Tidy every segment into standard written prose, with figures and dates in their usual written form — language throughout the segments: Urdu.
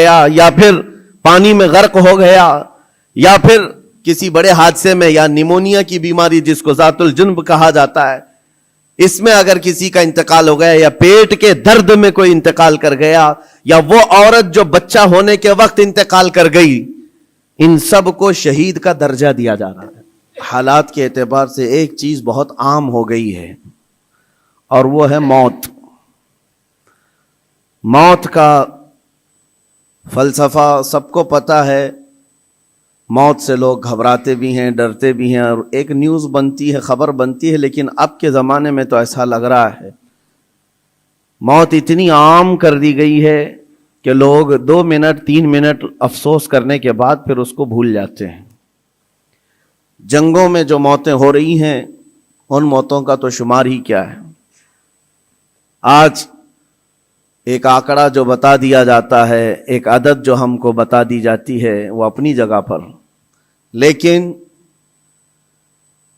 گیا یا پھر پانی میں غرق ہو گیا یا پھر کسی بڑے حادثے میں یا نیمونیا کی بیماری جس کو ذات الجنب کہا جاتا ہے، اس میں اگر کسی کا انتقال ہو گیا یا پیٹ کے درد میں کوئی انتقال کر گیا یا وہ عورت جو بچہ ہونے کے وقت انتقال کر گئی، ان سب کو شہید کا درجہ دیا جا رہا ہے۔ حالات کے اعتبار سے ایک چیز بہت عام ہو گئی ہے اور وہ ہے موت۔ موت کا فلسفہ سب کو پتہ ہے، موت سے لوگ گھبراتے بھی ہیں، ڈرتے بھی ہیں، اور ایک نیوز بنتی ہے، خبر بنتی ہے، لیکن اب کے زمانے میں تو ایسا لگ رہا ہے موت اتنی عام کر دی گئی ہے کہ لوگ 2 منٹ 3 منٹ افسوس کرنے کے بعد پھر اس کو بھول جاتے ہیں۔ جنگوں میں جو موتیں ہو رہی ہیں ان موتوں کا تو شمار ہی کیا ہے۔ آج ایک آنکڑا جو بتا دیا جاتا ہے، ایک عدد جو ہم کو بتا دی جاتی ہے، وہ اپنی جگہ پر، لیکن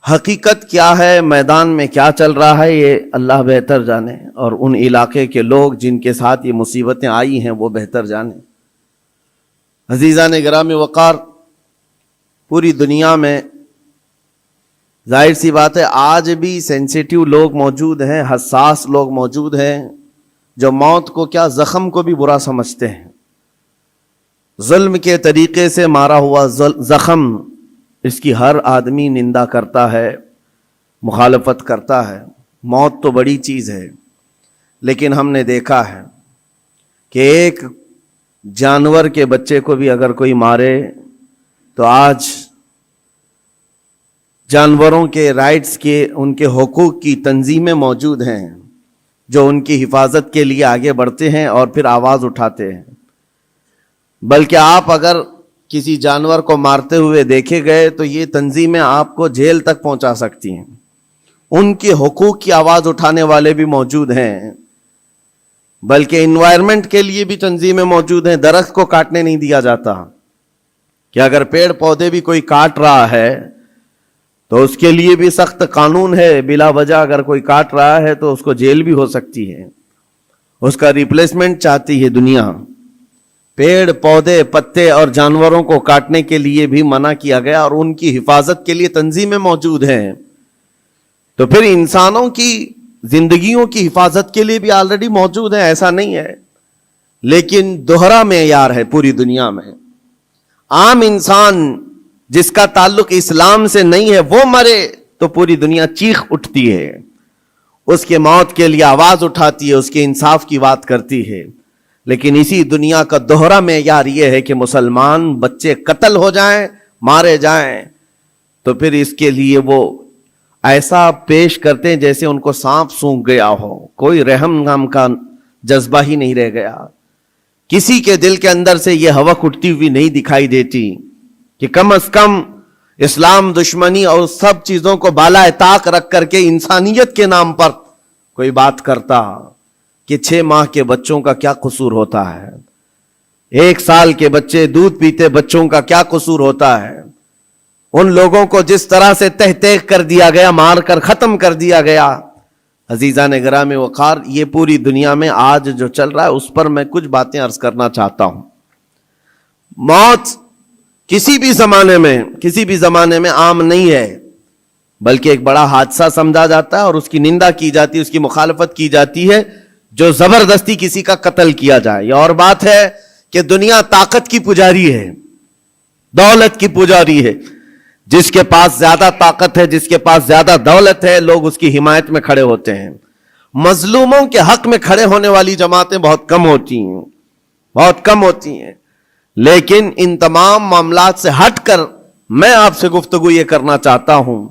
حقیقت کیا ہے، میدان میں کیا چل رہا ہے، یہ اللہ بہتر جانے، اور ان علاقے کے لوگ جن کے ساتھ یہ مصیبتیں آئی ہیں وہ بہتر جانے۔ عزیزان گرامی وقار، پوری دنیا میں ظاہر سی بات ہے آج بھی سینسیٹیو لوگ موجود ہیں، حساس لوگ موجود ہیں، جو موت کو کیا زخم کو بھی برا سمجھتے ہیں۔ ظلم کے طریقے سے مارا ہوا زخم، اس کی ہر آدمی نندا کرتا ہے، مخالفت کرتا ہے۔ موت تو بڑی چیز ہے، لیکن ہم نے دیکھا ہے کہ ایک جانور کے بچے کو بھی اگر کوئی مارے تو آج جانوروں کے رائٹس کے، ان کے حقوق کی تنظیمیں موجود ہیں جو ان کی حفاظت کے لیے آگے بڑھتے ہیں اور پھر آواز اٹھاتے ہیں۔ بلکہ آپ اگر کسی جانور کو مارتے ہوئے دیکھے گئے تو یہ تنظیمیں آپ کو جیل تک پہنچا سکتی ہیں۔ ان کے حقوق کی آواز اٹھانے والے بھی موجود ہیں، بلکہ انوائرمنٹ کے لیے بھی تنظیمیں موجود ہیں۔ درخت کو کاٹنے نہیں دیا جاتا کہ اگر پیڑ پودے بھی کوئی کاٹ رہا ہے تو اس کے لیے بھی سخت قانون ہے، بلا وجہ اگر کوئی کاٹ رہا ہے تو اس کو جیل بھی ہو سکتی ہے، اس کا ریپلیسمنٹ چاہتی ہے دنیا۔ پیڑ پودے پتے اور جانوروں کو کاٹنے کے لیے بھی منع کیا گیا اور ان کی حفاظت کے لیے تنظیمیں موجود ہیں، تو پھر انسانوں کی زندگیوں کی حفاظت کے لیے بھی آلریڈی موجود ہیں، ایسا نہیں ہے۔ لیکن دوہرا معیار ہے پوری دنیا میں۔ عام انسان جس کا تعلق اسلام سے نہیں ہے وہ مرے تو پوری دنیا چیخ اٹھتی ہے، اس کے موت کے لیے آواز اٹھاتی ہے، اس کے انصاف کی بات کرتی ہے۔ لیکن اسی دنیا کا دوہرا معیار یہ ہے کہ مسلمان بچے قتل ہو جائیں، مارے جائیں، تو پھر اس کے لیے وہ ایسا پیش کرتے ہیں جیسے ان کو سانپ سونگھ گیا ہو، کوئی رحم نام کا جذبہ ہی نہیں رہ گیا۔ کسی کے دل کے اندر سے یہ ہوک اٹھتی ہوئی نہیں دکھائی دیتی کہ کم از کم اسلام دشمنی اور سب چیزوں کو بالائے طاق رکھ کر کے انسانیت کے نام پر کوئی بات کرتا کہ 6 ماہ کے بچوں کا کیا قصور ہوتا ہے، 1 سال کے بچے دودھ پیتے بچوں کا کیا قصور ہوتا ہے۔ ان لوگوں کو جس طرح سے تہ تہ کر دیا گیا، مار کر ختم کر دیا گیا۔ عزیزان گرامی وقار، یہ پوری دنیا میں آج جو چل رہا ہے اس پر میں کچھ باتیں عرض کرنا چاہتا ہوں۔ موت کسی بھی زمانے میں عام نہیں ہے، بلکہ ایک بڑا حادثہ سمجھا جاتا ہے اور اس کی نندا کی جاتی ہے، اس کی مخالفت کی جاتی ہے جو زبردستی کسی کا قتل کیا جائے۔ یہ اور بات ہے کہ دنیا طاقت کی پجاری ہے، دولت کی پجاری ہے۔ جس کے پاس زیادہ طاقت ہے، جس کے پاس زیادہ دولت ہے، لوگ اس کی حمایت میں کھڑے ہوتے ہیں۔ مظلوموں کے حق میں کھڑے ہونے والی جماعتیں بہت کم ہوتی ہیں۔ لیکن ان تمام معاملات سے ہٹ کر میں آپ سے گفتگو یہ کرنا چاہتا ہوں،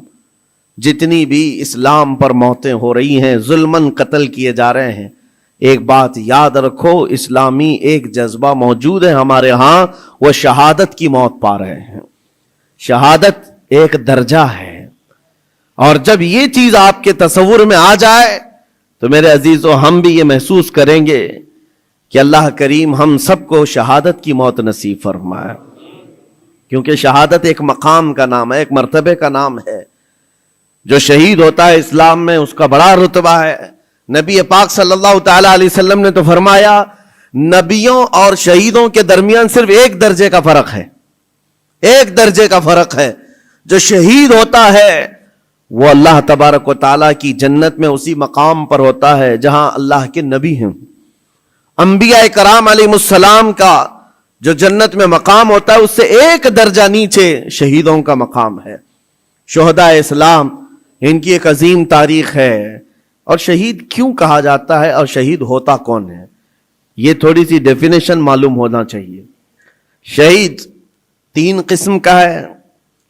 جتنی بھی اسلام پر موتیں ہو رہی ہیں، ظلماً قتل کیے جا رہے ہیں، ایک بات یاد رکھو، اسلامی ایک جذبہ موجود ہے ہمارے ہاں، وہ شہادت کی موت پا رہے ہیں۔ شہادت ایک درجہ ہے، اور جب یہ چیز آپ کے تصور میں آ جائے تو میرے عزیزو ہم بھی یہ محسوس کریں گے کہ اللہ کریم ہم سب کو شہادت کی موت نصیب فرمائے، کیونکہ شہادت ایک مقام کا نام ہے، ایک مرتبے کا نام ہے۔ جو شہید ہوتا ہے اسلام میں اس کا بڑا رتبہ ہے۔ نبی پاک صلی اللہ تعالی علیہ وسلم نے تو فرمایا نبیوں اور شہیدوں کے درمیان صرف ایک درجے کا فرق ہے، ایک درجے کا فرق ہے. جو شہید ہوتا ہے وہ اللہ تبارک و تعالیٰ کی جنت میں اسی مقام پر ہوتا ہے جہاں اللہ کے نبی ہیں. انبیاء کرام علیہ السلام کا جو جنت میں مقام ہوتا ہے اس سے ایک درجہ نیچے شہیدوں کا مقام ہے. شہداء اسلام ان کی ایک عظیم تاریخ ہے. اور شہید کیوں کہا جاتا ہے اور شہید ہوتا کون ہے، یہ تھوڑی سی ڈیفینیشن معلوم ہونا چاہیے. شہید 3 قسم کا ہے.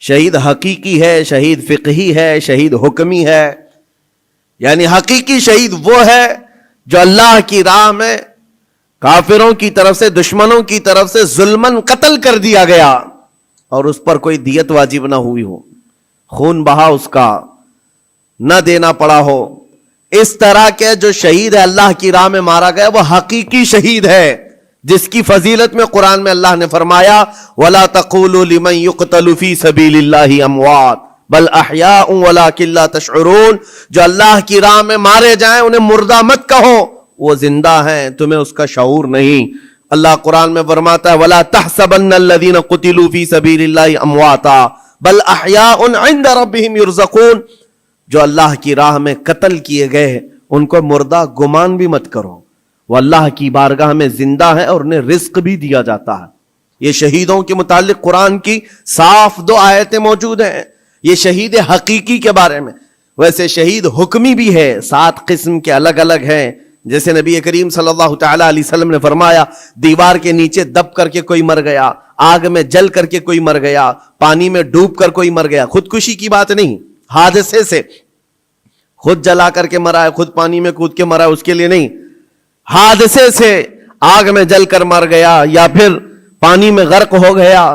شہید حقیقی ہے، شہید فقہی ہے، شہید حکمی ہے. یعنی حقیقی شہید وہ ہے جو اللہ کی راہ میں کافروں کی طرف سے، دشمنوں کی طرف سے ظلماً قتل کر دیا گیا اور اس پر کوئی دیت واجب نہ ہوئی ہو، خون بہا اس کا نہ دینا پڑا ہو. اس طرح کے جو شہید ہے اللہ کی راہ میں مارا گیا وہ حقیقی شہید ہے، جس کی فضیلت میں قرآن میں اللہ نے فرمایا وَلَا تَقُولُوا لِمَنْ يُقْتَلُ فِي سَبِيلِ اللَّهِ أَمْوَاتٌ بَلْ أَحْيَاءٌ وَلَكِنْ لَا تَشْعُرُونَ. جو اللہ کی راہ میں مارے جائیں انہیں مردہ مت کہو، وہ زندہ ہیں، تمہیں اس کا شعور نہیں. اللہ قرآن میں فرماتا ہے وَلَا تَحْسَبَنَّ الَّذِينَ قُتِلُوا فِي سَبِيلِ اللَّهِ أَمْوَاتًا بَلْ أَحْيَاءٌ عِنْدَ رَبِّهِمْ يُرْزَقُونَ. جو اللہ کی راہ میں قتل کیے گئے ان کو مردہ گمان بھی مت کرو، وہ اللہ کی بارگاہ میں زندہ ہیں اور انہیں رزق بھی دیا جاتا ہے. یہ شہیدوں کے متعلق قرآن کی صاف 2 آیتیں موجود ہیں. یہ شہید حقیقی کے بارے میں. ویسے شہید حکمی بھی ہے، 7 قسم کے الگ الگ ہیں. جیسے نبی کریم صلی اللہ تعالی علیہ وسلم نے فرمایا دیوار کے نیچے دب کر کے کوئی مر گیا، آگ میں جل کر کے کوئی مر گیا، پانی میں ڈوب کر کوئی مر گیا. خودکشی کی بات نہیں، حادثے سے خود جلا کر کے مرا ہے، خود پانی میں کود کے مرا ہے، اس کے لیے نہیں. حادثے سے آگ میں جل کر مر گیا، یا پھر پانی میں غرق ہو گیا،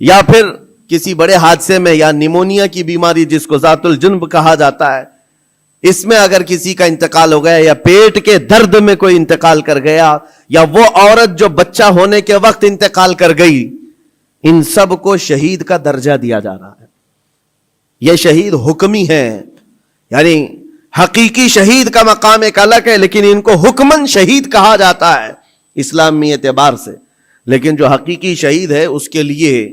یا پھر کسی بڑے حادثے میں، یا نیمونیا کی بیماری جس کو ذات الجنب کہا جاتا ہے، اس میں اگر کسی کا انتقال ہو گیا، یا پیٹ کے درد میں کوئی انتقال کر گیا، یا وہ عورت جو بچہ ہونے کے وقت انتقال کر گئی، ان سب کو شہید کا درجہ دیا جا رہا ہے. یہ شہید حکمی ہے. یعنی حقیقی شہید کا مقام ایک الگ ہے، لیکن ان کو حکمن شہید کہا جاتا ہے اسلامی اعتبار سے. لیکن جو حقیقی شہید ہے اس کے لیے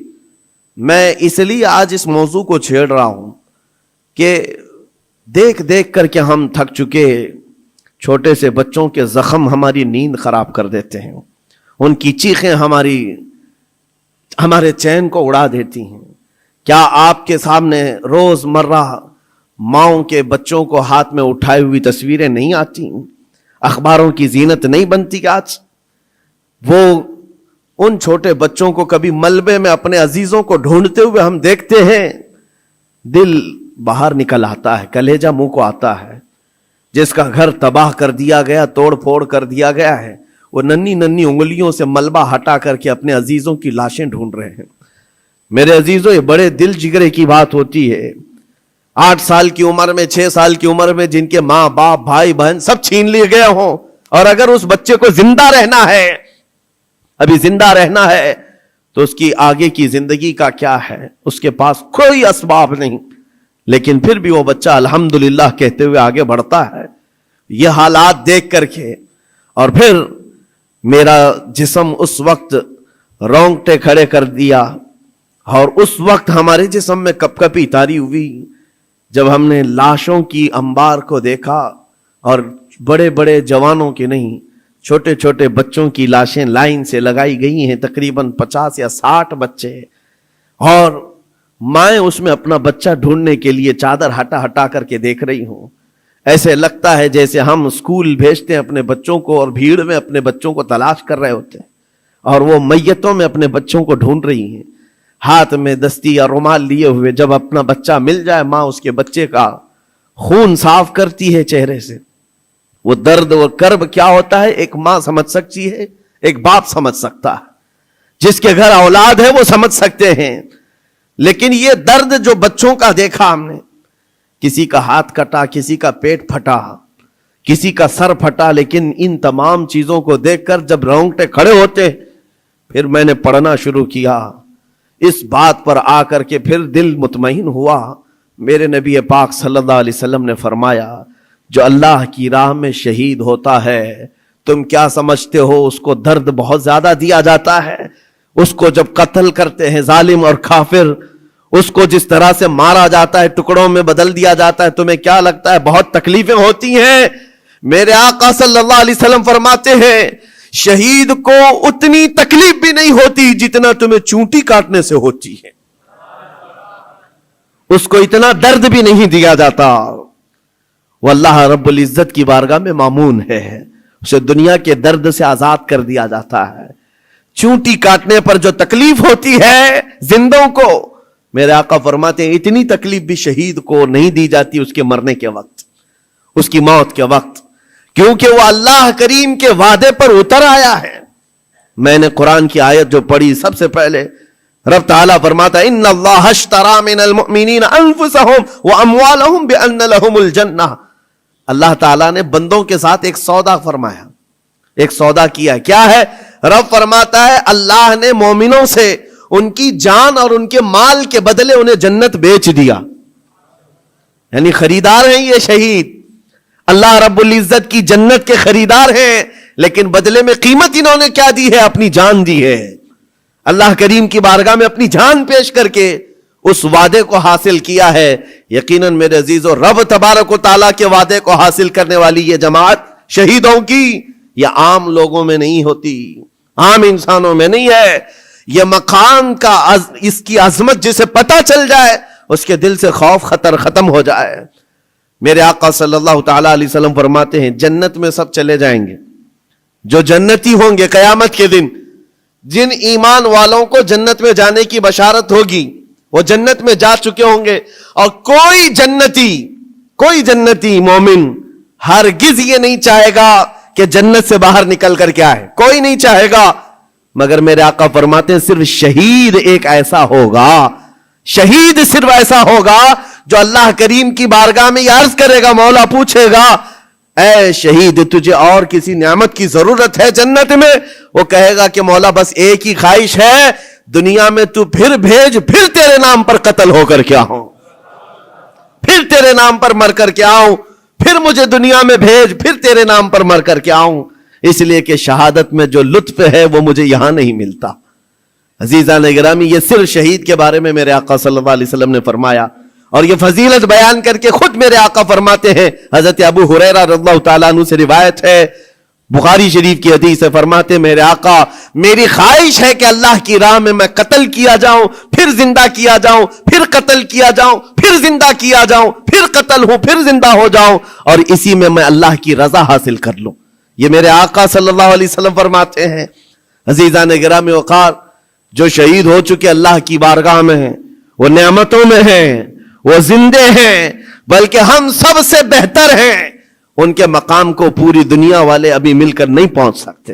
میں اس لیے آج اس موضوع کو چھیڑ رہا ہوں کہ دیکھ دیکھ کر کے ہم تھک چکے. چھوٹے سے بچوں کے زخم ہماری نیند خراب کر دیتے ہیں، ان کی چیخیں ہمارے چین کو اڑا دیتی ہیں. کیا آپ کے سامنے روز مرہ ماؤں کے بچوں کو ہاتھ میں اٹھائے ہوئی تصویریں نہیں آتی؟ اخباروں کی زینت نہیں بنتی کہ آج وہ ان چھوٹے بچوں کو کبھی ملبے میں اپنے عزیزوں کو ڈھونڈتے ہوئے ہم دیکھتے ہیں، دل باہر نکل آتا ہے، کلیجہ منہ کو آتا ہے. جس کا گھر تباہ کر دیا گیا، توڑ پھوڑ کر دیا گیا ہے، وہ ننھی ننھی انگلیوں سے ملبہ ہٹا کر کے اپنے عزیزوں کی لاشیں ڈھونڈ رہے ہیں. میرے عزیزوں، یہ بڑے دل جگرے کی بات ہوتی ہے. 8 سال کی عمر میں، 6 سال کی عمر میں جن کے ماں باپ بھائی بہن سب چھین لیے گئے ہوں، اور اگر اس بچے کو زندہ رہنا ہے، ابھی زندہ رہنا ہے، تو اس کی آگے کی زندگی کا کیا ہے؟ اس کے پاس کوئی اسباب نہیں، لیکن پھر بھی وہ بچہ الحمدللہ کہتے ہوئے آگے بڑھتا ہے. یہ حالات دیکھ کر کے اور پھر میرا جسم اس وقت رونگٹے کھڑے کر دیا، اور اس وقت ہمارے جسم میں کپ کپی طاری ہوئی جب ہم نے لاشوں کی انبار کو دیکھا، اور بڑے بڑے جوانوں کے نہیں، چھوٹے چھوٹے بچوں کی لاشیں لائن سے لگائی گئی ہیں، تقریباً 50 یا 60 بچے، اور مائیں اس میں اپنا بچہ ڈھونڈنے کے لیے چادر ہٹا ہٹا کر کے دیکھ رہی ہوں. ایسے لگتا ہے جیسے ہم اسکول بھیجتے ہیں اپنے بچوں کو اور بھیڑ میں اپنے بچوں کو تلاش کر رہے ہوتے ہیں، اور وہ میتوں میں اپنے بچوں کو ڈھونڈ رہی ہیں، ہاتھ میں دستی یا رومال لیے ہوئے. جب اپنا بچہ مل جائے، ماں اس کے بچے کا خون صاف کرتی ہے چہرے سے. وہ درد و کرب کیا ہوتا ہے ایک ماں سمجھ سکتی ہے، ایک باپ سمجھ سکتا ہے، جس کے گھر اولاد ہے وہ سمجھ سکتے ہیں. لیکن یہ درد جو بچوں کا دیکھا ہم نے، کسی کا ہاتھ کٹا، کسی کا پیٹ پھٹا، کسی کا سر پھٹا، لیکن ان تمام چیزوں کو دیکھ کر جب رونگٹے کھڑے ہوتے، پھر میں نے پڑھنا شروع کیا. اس بات پر آ کر کے پھر دل مطمئن ہوا. میرے نبی پاک صلی اللہ علیہ وسلم نے فرمایا جو اللہ کی راہ میں شہید ہوتا ہے تم کیا سمجھتے ہو اس کو درد بہت زیادہ دیا جاتا ہے؟ اس کو جب قتل کرتے ہیں ظالم اور کافر، اس کو جس طرح سے مارا جاتا ہے، ٹکڑوں میں بدل دیا جاتا ہے، تمہیں کیا لگتا ہے بہت تکلیفیں ہوتی ہیں؟ میرے آقا صلی اللہ علیہ وسلم فرماتے ہیں شہید کو اتنی تکلیف بھی نہیں ہوتی جتنا تمہیں چونٹی کاٹنے سے ہوتی ہے، اس کو اتنا درد بھی نہیں دیا جاتا۔ وہ اللہ رب العزت کی بارگاہ میں مامون ہے، اسے دنیا کے درد سے آزاد کر دیا جاتا ہے۔ چونٹی کاٹنے پر جو تکلیف ہوتی ہے زندوں کو، میرے آقا فرماتے ہیں اتنی تکلیف بھی شہید کو نہیں دی جاتی اس کے مرنے کے وقت، اس کی موت کے وقت، کیونکہ وہ اللہ کریم کے وعدے پر اتر آیا ہے۔ میں نے قرآن کی آیت جو پڑھی سب سے پہلے، رب تعالیٰ فرماتا ہے ان اللہ اشترى من المؤمنین انفسهم واموالهم بان لهم الجنہ۔ اللہ تعالیٰ نے بندوں کے ساتھ ایک سودا فرمایا، ایک سودا کیا، کیا ہے؟ رب فرماتا ہے اللہ نے مومنوں سے ان کی جان اور ان کے مال کے بدلے انہیں جنت بیچ دیا، یعنی خریدار ہیں یہ شہید، اللہ رب العزت کی جنت کے خریدار ہیں، لیکن بدلے میں قیمت انہوں نے کیا دی ہے؟ اپنی جان دی ہے۔ اللہ کریم کی بارگاہ میں اپنی جان پیش کر کے اس وعدے کو حاصل کیا ہے۔ یقیناً میرے عزیزو، رب تبارک و تعالیٰ کے وعدے کو حاصل کرنے والی یہ جماعت شہیدوں کی یہ عام لوگوں میں نہیں ہوتی، عام انسانوں میں نہیں ہے۔ یہ مقام کا اس کی عظمت جسے پتہ چل جائے اس کے دل سے خوف خطر ختم ہو جائے۔ میرے آقا صلی اللہ تعالی علیہ وسلم فرماتے ہیں جنت میں سب چلے جائیں گے، جو جنتی ہوں گے قیامت کے دن، جن ایمان والوں کو جنت میں جانے کی بشارت ہوگی وہ جنت میں جا چکے ہوں گے، اور کوئی جنتی مومن ہرگز یہ نہیں چاہے گا کہ جنت سے باہر نکل کر کے آئے، کوئی نہیں چاہے گا، مگر میرے آقا فرماتے ہیں صرف شہید ایک ایسا ہوگا، شہید صرف ایسا ہوگا جو اللہ کریم کی بارگاہ میں یہ عرض کرے گا، مولا پوچھے گا اے شہید تجھے اور کسی نعمت کی ضرورت ہے جنت میں؟ وہ کہے گا کہ مولا بس ایک ہی خواہش ہے، دنیا میں تو پھر بھیج، پھر تیرے نام پر قتل ہو کر کے آؤں، پھر تیرے نام پر مر کر کے آؤں، پھر مجھے دنیا میں بھیج، پھر تیرے نام پر مر کر کے آؤں، اس لیے کہ شہادت میں جو لطف ہے وہ مجھے یہاں نہیں ملتا۔ عزیزان گرامی، یہ صرف شہید کے بارے میں میرے آقا صلی اللہ علیہ وسلم نے فرمایا، اور یہ فضیلت بیان کر کے خود میرے آقا فرماتے ہیں، حضرت ابو ہریرہ رضی اللہ تعالیٰ عنہ سے روایت ہے، بخاری شریف کی حدیث سے فرماتے میرے آقا میری خواہش ہے کہ اللہ کی راہ میں میں قتل کیا جاؤں، پھر زندہ کیا جاؤں، پھر قتل کیا جاؤں، پھر زندہ کیا جاؤں، پھر قتل ہوں، پھر زندہ ہو جاؤں، اور اسی میں اللہ کی رضا حاصل کر لوں۔ یہ میرے آقا صلی اللہ علیہ وسلم فرماتے ہیں۔ عزیزان گرامی وقار، جو شہید ہو چکے اللہ کی بارگاہ میں ہیں، وہ نعمتوں میں ہیں، وہ زندے ہیں، بلکہ ہم سب سے بہتر ہیں، ان کے مقام کو پوری دنیا والے ابھی مل کر نہیں پہنچ سکتے۔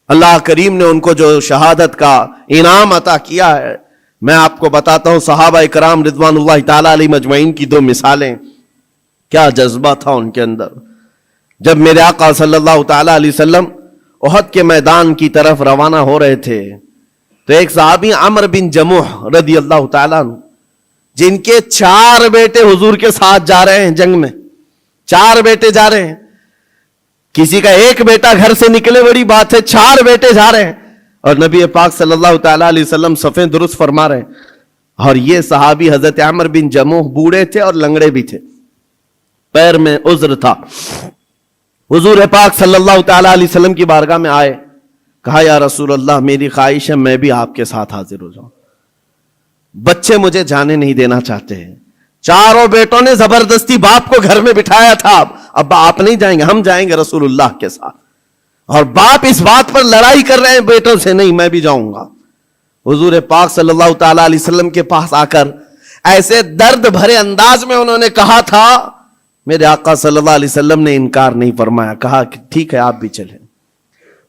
اللہ کریم نے ان کو جو شہادت کا انعام عطا کیا ہے، میں آپ کو بتاتا ہوں صحابہ کرام رضوان اللہ تعالی علیہ مجمعین کی دو مثالیں، کیا جذبہ تھا ان کے اندر۔ جب میرے آقا صلی اللہ تعالی علیہ وسلم احد کے میدان کی طرف روانہ ہو رہے تھے تو ایک صحابی عمرو بن جموح رضی اللہ تعالیٰ عنہ، جن کے 4 بیٹے حضور کے ساتھ جا رہے ہیں جنگ میں، 4 بیٹے جا رہے ہیں، کسی کا ایک بیٹا گھر سے نکلے بڑی بات ہے، 4 بیٹے جا رہے ہیں، اور نبی پاک صلی اللہ تعالیٰ علیہ وسلم صفیں درست فرما رہے ہیں، اور یہ صحابی حضرت عمرو بن جموح بوڑھے تھے اور لنگڑے بھی تھے، پیر میں عذر تھا۔ حضور پاک صلی اللہ تعالیٰ علیہ وسلم کی بارگاہ میں آئے، کہا یا رسول اللہ میری خواہش ہے میں بھی آپ کے ساتھ حاضر ہو جاؤں، بچے مجھے جانے نہیں دینا چاہتے ہیں، 4 بیٹوں نے زبردستی باپ کو گھر میں بٹھایا تھا، ابا آپ نہیں جائیں گے، ہم جائیں گے رسول اللہ کے ساتھ، اور باپ اس بات پر لڑائی کر رہے ہیں بیٹوں سے، نہیں میں بھی جاؤں گا۔ حضور پاک صلی اللہ تعالیٰ علیہ وسلم کے پاس آ کر ایسے درد بھرے انداز میں انہوں نے کہا تھا، میرے آقا صلی اللہ علیہ وسلم نے انکار نہیں فرمایا، کہا کہ ٹھیک ہے آپ بھی چلیں۔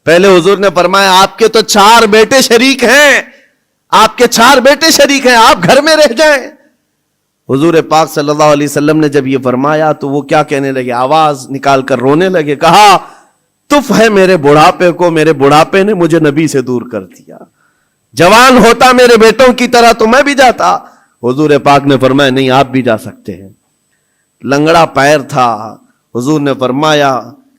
پہلے حضور نے فرمایا آپ کے تو 4 بیٹے شریک ہیں، آپ کے 4 بیٹے شریک ہیں، آپ گھر میں رہ جائیں۔ حضور پاک صلی اللہ علیہ وسلم نے جب یہ فرمایا تو وہ کیا کہنے لگے، آواز نکال کر رونے لگے، کہا تف ہے میرے بڑھاپے کو، میرے بڑھاپے نے مجھے نبی سے دور کر دیا، جوان ہوتا میرے بیٹوں کی طرح تو میں بھی جاتا۔ حضور پاک نے فرمایا نہیں آپ بھی جا سکتے ہیں۔ لنگڑا پیر تھا، حضور نے فرمایا